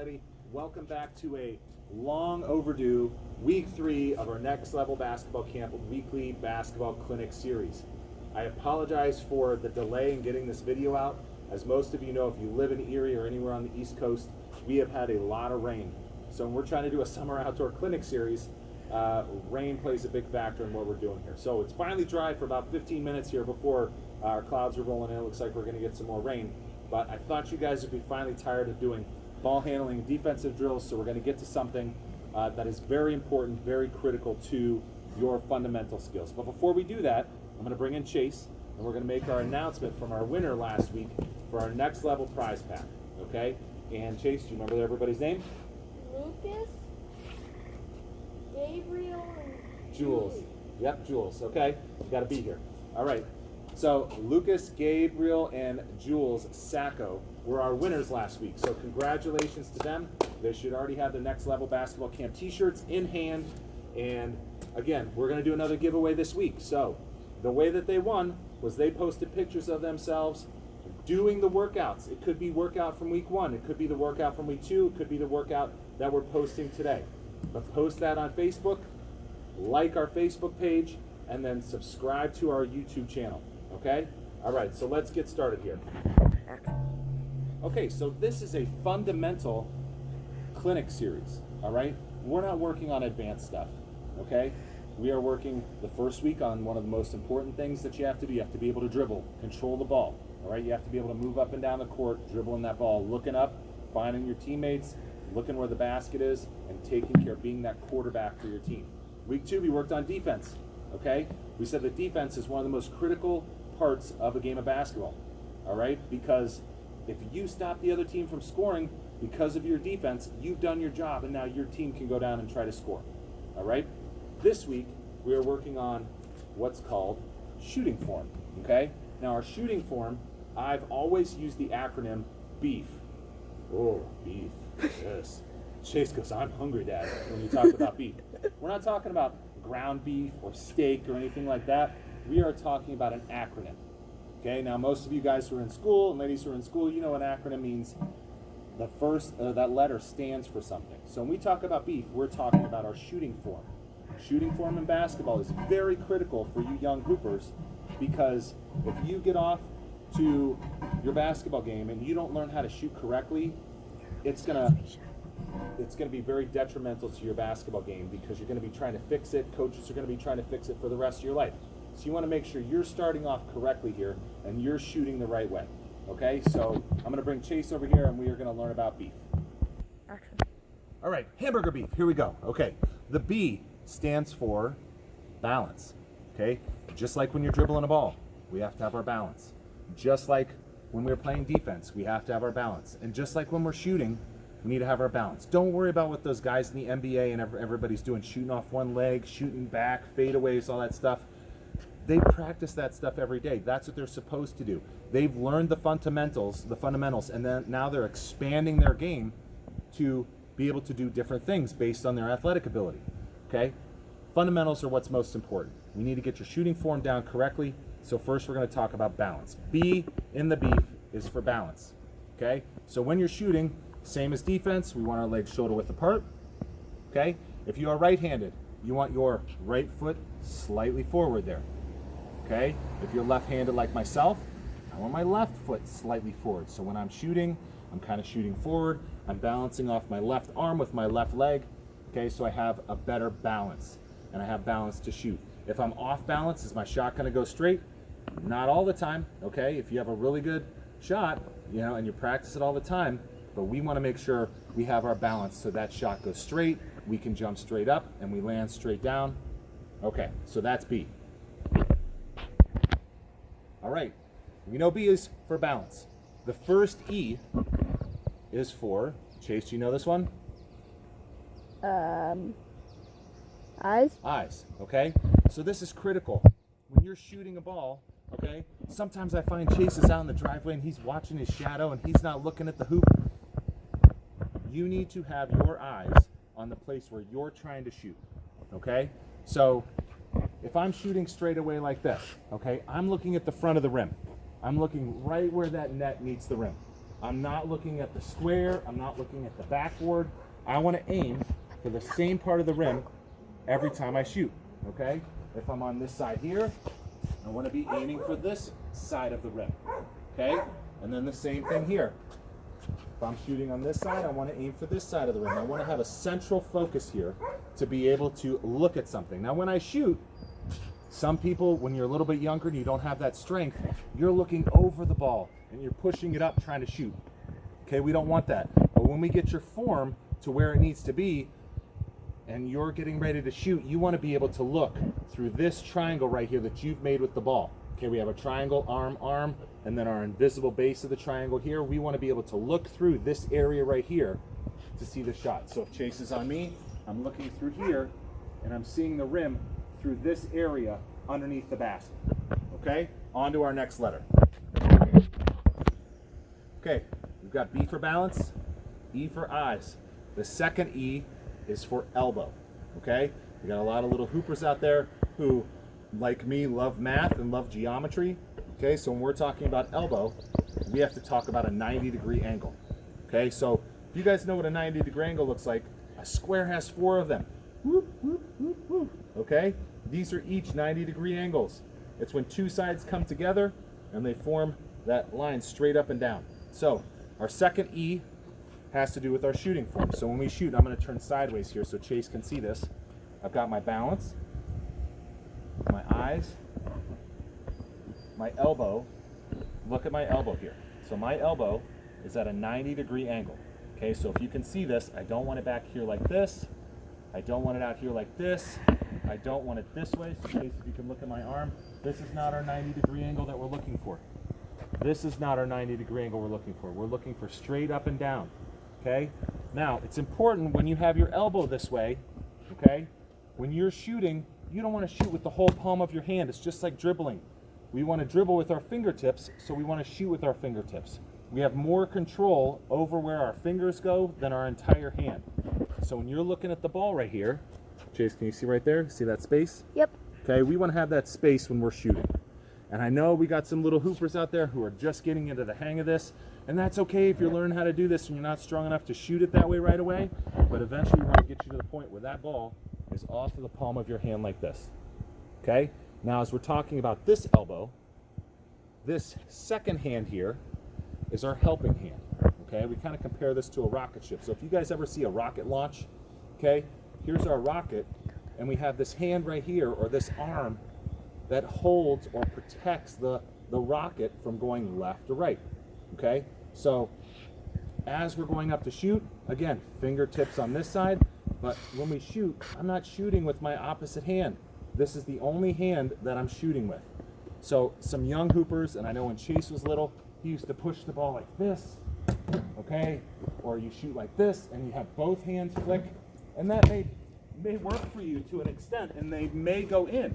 everybody. Welcome back to a long overdue week 3 of our Next Level Basketball Camp weekly basketball clinic series. I apologize for the delay in getting this video out. As most of you know, if you live in Erie or anywhere on the East Coast, we have had a lot of rain. So when we're trying to do a summer outdoor clinic series, rain plays a big factor in what we're doing here. So it's finally dry for about 15 minutes here before our clouds are rolling in. It looks like we're going to get some more rain. But I thought you guys would be finally tired of doing ball handling and defensive drills, so we're going to get to something that is very important, very critical to your fundamental skills. But before we do that, I'm going to bring in Chase, and we're going to make our announcement from our winner last week for our Next Level prize pack, okay? And Chase, do you remember everybody's name? Lucas, Gabriel, and Jules. Yep, Jules, okay? You got to be here. All right. So Lucas, Gabriel, and Jules Sacco were our winners last week. So congratulations to them. They should already have their Next Level Basketball Camp t-shirts in hand. And again, we're going to do another giveaway this week. So the way that they won was they posted pictures of themselves doing the workouts. It could be workout from week 1. It could be the workout from week 2. It could be the workout that we're posting today. But post that on Facebook, like our Facebook page, and then subscribe to our YouTube channel. Okay? All right, so let's get started here. Okay, so this is a fundamental clinic series, all right? We're not working on advanced stuff, okay? We are working the first week on one of the most important things that you have to do. You have to be able to dribble, control the ball, all right? You have to be able to move up and down the court, dribbling that ball, looking up, finding your teammates, looking where the basket is, and taking care of being that quarterback for your team. Week 2, we worked on defense, okay? We said that defense is one of the most critical parts of a game of basketball, all right? Because if you stop the other team from scoring because of your defense, you've done your job, and now your team can go down and try to score, all right? This week, we are working on what's called shooting form, okay? Now, our shooting form, I've always used the acronym BEEF. Oh, beef, yes. Chase goes, I'm hungry, Dad, when you talk about beef. We're not talking about ground beef or steak or anything like that. We are talking about an acronym. Okay, now most of you guys who are in school and ladies who are in school, you know what an acronym means. The first, that letter stands for something. So when we talk about beef, we're talking about our shooting form. Shooting form in basketball is very critical for you young hoopers, because if you get off to your basketball game and you don't learn how to shoot correctly, it's gonna be very detrimental to your basketball game, because you're going to be trying to fix it. Coaches are going to be trying to fix it for the rest of your life. So you want to make sure you're starting off correctly here and you're shooting the right way. Okay, so I'm going to bring Chase over here and we are going to learn about beef. Action. All right, hamburger beef. Here we go. Okay, the B stands for balance. Okay, just like when you're dribbling a ball, we have to have our balance. Just like when we're playing defense, we have to have our balance. And just like when we're shooting, we need to have our balance. Don't worry about what those guys in the NBA and everybody's doing, shooting off one leg, shooting back, fadeaways, all that stuff. They practice that stuff every day. That's what they're supposed to do. They've learned the fundamentals, and then now they're expanding their game to be able to do different things based on their athletic ability. Okay? Fundamentals are what's most important. We need to get your shooting form down correctly. So first we're going to talk about balance. B in the beef is for balance. Okay? So when you're shooting, same as defense, we want our legs shoulder width apart. Okay? If you are right-handed, you want your right foot slightly forward there. Okay? If you're left-handed like myself, I want my left foot slightly forward. So when I'm shooting, I'm kind of shooting forward. I'm balancing off my left arm with my left leg. Okay? So I have a better balance, and I have balance to shoot. If I'm off balance, is my shot going to go straight? Not all the time. Okay? If you have a really good shot, and you practice it all the time, but we want to make sure we have our balance so that shot goes straight, we can jump straight up, and we land straight down. Okay, so that's B. All right, we know B is for balance. The first E is for, Chase, do you know this one? Eyes. Eyes, okay? So this is critical. When you're shooting a ball, okay, sometimes I find Chase is out in the driveway and he's watching his shadow and he's not looking at the hoop. You need to have your eyes on the place where you're trying to shoot, okay? So if I'm shooting straight away like this, okay, I'm looking at the front of the rim. I'm looking right where that net meets the rim. I'm not looking at the square. I'm not looking at the backboard. I want to aim for the same part of the rim every time I shoot, okay? If I'm on this side here, I want to be aiming for this side of the rim, okay? And then the same thing here. If I'm shooting on this side, I want to aim for this side of the rim. I want to have a central focus here to be able to look at something. Now, when I shoot, some people, when you're a little bit younger and you don't have that strength, you're looking over the ball and you're pushing it up trying to shoot. Okay, we don't want that. But when we get your form to where it needs to be and you're getting ready to shoot, you want to be able to look through this triangle right here that you've made with the ball. Okay, we have a triangle, arm, arm, and then our invisible base of the triangle here. We want to be able to look through this area right here to see the shot. So if Chase is on me, I'm looking through here and I'm seeing the rim through this area underneath the basket. Okay, on to our next letter. Okay, we've got B for balance, E for eyes. The second E is for elbow. Okay, we got a lot of little hoopers out there who, like me, love math and love geometry. Okay, so when we're talking about elbow, we have to talk about a 90-degree angle. Okay, so if you guys know what a 90-degree angle looks like, a square has 4 of them. Whoop, whoop, whoop, whoop. Okay, these are each 90-degree angles. It's when two sides come together and they form that line straight up and down. So our second E has to do with our shooting form. So when we shoot, I'm going to turn sideways here so Chase can see this. I've got my balance, my eyes, my elbow. Look at my elbow here. So my elbow is at a 90-degree angle. Okay, so if you can see this, I don't want it back here like this. I don't want it out here like this. I don't want it this way. So Chase, if you can look at my arm, this is not our 90-degree angle that we're looking for. This is not our 90-degree angle we're looking for. We're looking for straight up and down. Okay? Now, it's important when you have your elbow this way, okay? When you're shooting, you don't want to shoot with the whole palm of your hand. It's just like dribbling. We want to dribble with our fingertips, so we want to shoot with our fingertips. We have more control over where our fingers go than our entire hand. So when you're looking at the ball right here, Chase, can you see right there? See that space? Yep. Okay, we want to have that space when we're shooting. And I know we got some little hoopers out there who are just getting into the hang of this, and that's okay if you're learning how to do this and you're not strong enough to shoot it that way right away, but eventually we want to get you to the point where that ball is off of the palm of your hand like this. Okay? Now as we're talking about this elbow, this second hand here is our helping hand. Okay? We kind of compare this to a rocket ship. So if you guys ever see a rocket launch, okay, here's our rocket, and we have this hand right here, or this arm, that holds or protects the rocket from going left or right. Okay? So as we're going up to shoot, again, fingertips on this side, but when we shoot, I'm not shooting with my opposite hand. This is the only hand that I'm shooting with. So some young hoopers, and I know when Chase was little, he used to push the ball like this, okay? Or you shoot like this, and you have both hands flick, and that may work for you to an extent, and they may go in,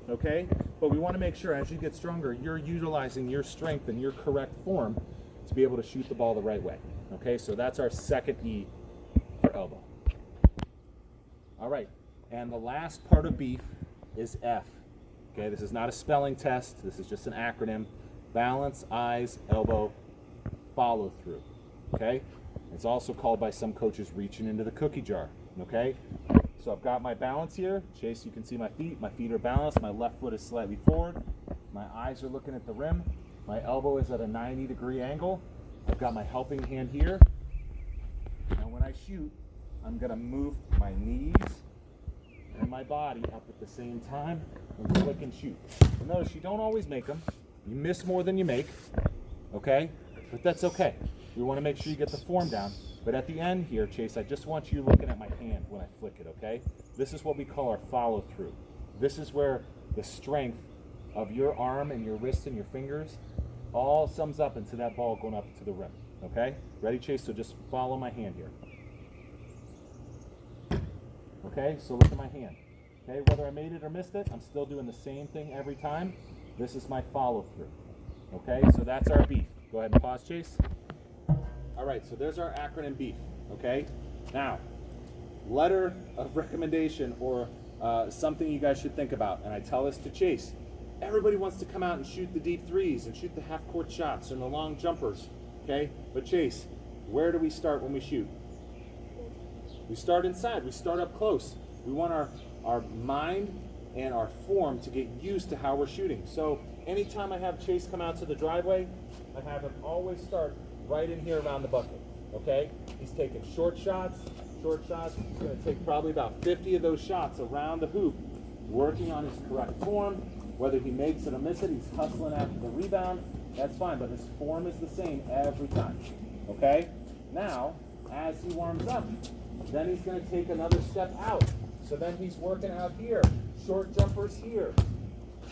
okay? But we want to make sure as you get stronger, you're utilizing your strength and your correct form to be able to shoot the ball the right way, okay? So that's our second E for elbow. All right, and the last part of beef is F. Okay, this is not a spelling test. This is just an acronym. Balance, eyes, elbow, follow through. Okay? It's also called by some coaches reaching into the cookie jar. Okay? So I've got my balance here. Chase, you can see my feet. My feet are balanced. My left foot is slightly forward. My eyes are looking at the rim. My elbow is at a 90-degree angle. I've got my helping hand here. Now when I shoot, I'm going to move my knees and my body up at the same time and flick and shoot. And notice you don't always make them. You miss more than you make, okay? But that's okay. We want to make sure you get the form down. But at the end here, Chase, I just want you looking at my hand when I flick it, okay? This is what we call our follow through. This is where the strength of your arm and your wrist and your fingers all sums up into that ball going up to the rim, okay? Ready, Chase? So just follow my hand here. Okay, so look at my hand. Okay, whether I made it or missed it, I'm still doing the same thing every time. This is my follow through. Okay, so that's our beef. Go ahead and pause, Chase. All right, so there's our acronym beef. Okay, now, letter of recommendation or something you guys should think about, and I tell this to Chase. Everybody wants to come out and shoot the deep threes and shoot the half-court shots and the long jumpers. Okay? But Chase, where do we start when we shoot? We start inside. We start up close. We want our mind and our form to get used to how we're shooting. So anytime I have Chase come out to the driveway, I have him always start right in here around the bucket. Okay? He's taking short shots. He's going to take probably about 50 of those shots around the hoop, working on his correct form. Whether he makes it or miss it, he's hustling after the rebound. That's fine, but his form is the same every time. Okay? Now, as he warms up, then he's going to take another step out. So then he's working out here. Short jumpers here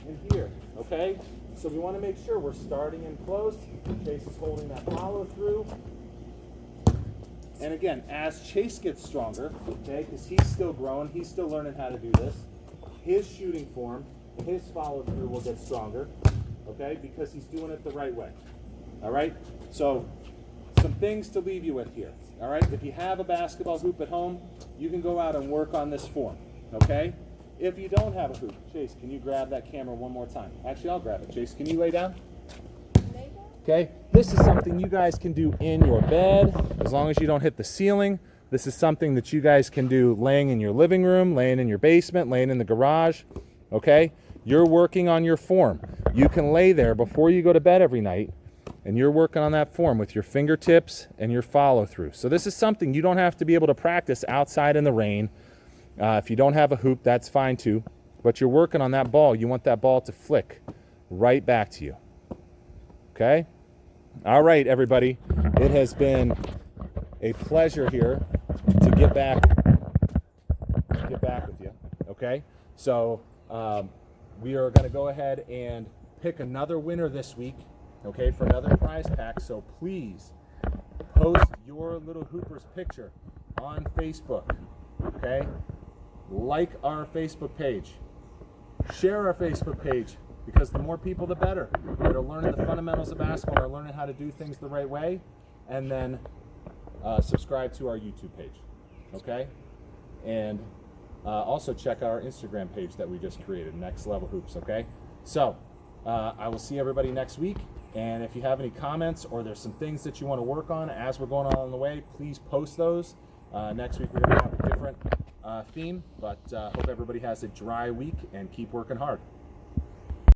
and here. Okay? So we want to make sure we're starting in close. Chase is holding that follow through. And again, as Chase gets stronger, okay, because he's still growing, he's still learning how to do this, his shooting form, his follow through will get stronger, okay, because he's doing it the right way. All right? So, some things to leave you with here. All right? If you have a basketball hoop at home, you can go out and work on this form, okay? If you don't have a hoop, Chase, can you grab that camera one more time? Actually, I'll grab it. Chase, can you lay down? Okay, this is something you guys can do in your bed, as long as you don't hit the ceiling. This is something that you guys can do laying in your living room, laying in your basement, laying in the garage, okay? You're working on your form. You can lay there before you go to bed every night, and you're working on that form with your fingertips and your follow through. So this is something you don't have to be able to practice outside in the rain. If you don't have a hoop, that's fine too, but you're working on that ball. You want that ball to flick right back to you. Okay? All right, everybody. It has been a pleasure here to get back with you. Okay? So we are going to go ahead and pick another winner this week, okay, for another prize pack. So please post your little Hoopers picture on Facebook, okay? Like our Facebook page. Share our Facebook page, because the more people, the better. That are learning the fundamentals of basketball, are learning how to do things the right way, and then subscribe to our YouTube page, okay? And also check out our Instagram page that we just created, Next Level Hoops, okay? So I will see everybody next week, and if you have any comments or there's some things that you want to work on as we're going on the way, please post those. Next week we're going to have a different theme, but hope everybody has a dry week and keep working hard.